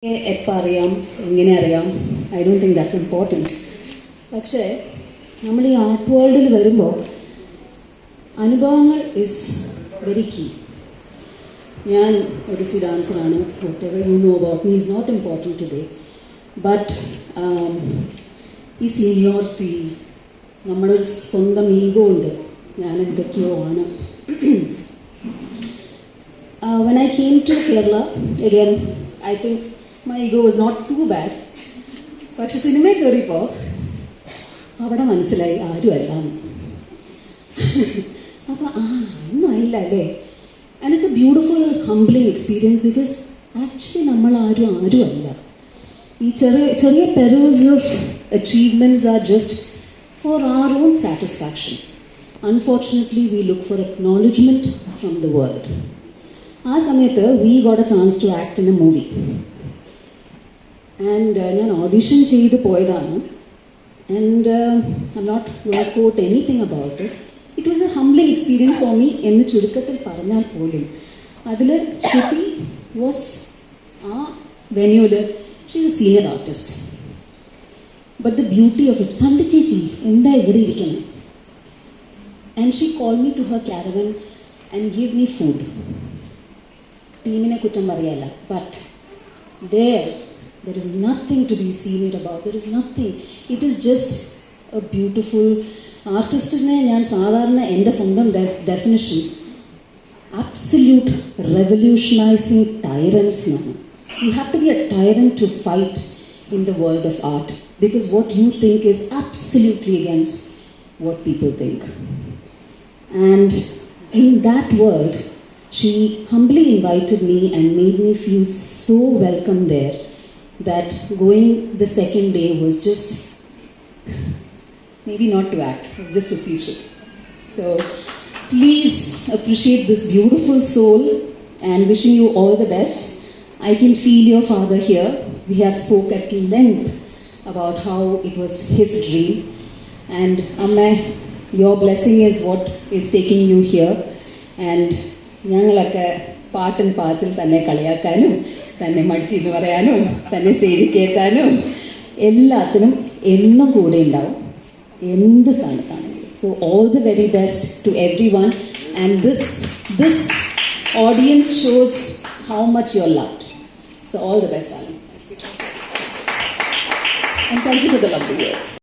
എപ്പോൾ അറിയാം, എങ്ങനെ അറിയാം, I don't think that's important. പക്ഷേ നമ്മൾ ഈ ആർട്ട് വേൾഡിൽ വരുമ്പോൾ അനുഭവങ്ങൾ ഇസ് വെരി കീ. ഞാൻ ഒരു ഡാൻസറാണ്. Whatever you know about me is not important today. But ഈ സീനിയോറിറ്റി, നമ്മുടെ സ്വന്തം ഈഗോ ഉണ്ട്, ഞാൻ എന്തൊക്കെയോ ആണ്. When I came to Kerala, again, I think my ego was not too bad. പക്ഷെ സിനിമയിൽ കയറിയപ്പോൾ അവിടെ മനസ്സിലായി ആരും അല്ലാന്ന്. അപ്പോൾ ഒന്നും ആയില്ല അല്ലേ. And it's a beautiful humbling experience because actually നമ്മൾ ആരും അല്ല. ഈ ചെറിയ pearls of achievements are just for our own satisfaction. Unfortunately, we look for acknowledgement from the world. ആ സമയത്ത് we got a chance to act in a movie. And ഞാൻ audition ചെയ്ത് പോയതാണ്. And I not got anything about it. It was a humbling experience for me എന്ന് ചുരുക്കത്തിൽ പറഞ്ഞാൽ പോലും. അതിൽ ശ്രുതി വാസ് ആ വെന്യൂവിൽ she is a senior artist. But the beauty of it, Sandhya ചേച്ചി എന്താ ഇവിടെ ഇരിക്കുന്നത്? And she call me to her caravan and give me food. ടീമിനെ കുറ്റം പറയല്ല, but there is nothing to be senior about. There is nothing. It is just a beautiful ആർട്ടിസ്റ്റിനെ ഞാൻ സാധാരണ എൻ്റെ സ്വന്തം ഡെഫിനിഷൻ absolute revolutionizing tyrants എന്നാണ്. You have to be a tyrant to fight in the world of art because what you think is absolutely against what people think. And in that world, she humbly invited me and made me feel so welcome there that going the second day was just maybe not to act, it was just to see Shruti. So please appreciate this beautiful soul and wishing you all the best. I can feel your father here. We have spoke at length about how it was his dream. And Amma, your blessing is what is taking you here. And ഞങ്ങളൊക്കെ പാട്ടും പാച്ചിൽ തന്നെ കളിയാക്കാനും തന്നെ മടിച്ചെന്ന് പറയാനും തന്നെ സ്റ്റേജിൽ കയറ്റാനും എല്ലാത്തിനും എന്നും കൂടെ ഉണ്ടാവും, എന്ത് സ്ഥാനത്താണെങ്കിലും. So all the very best to everyone. And this audience shows how much you are loved. So all the best, darling. And thank you for the lovely words.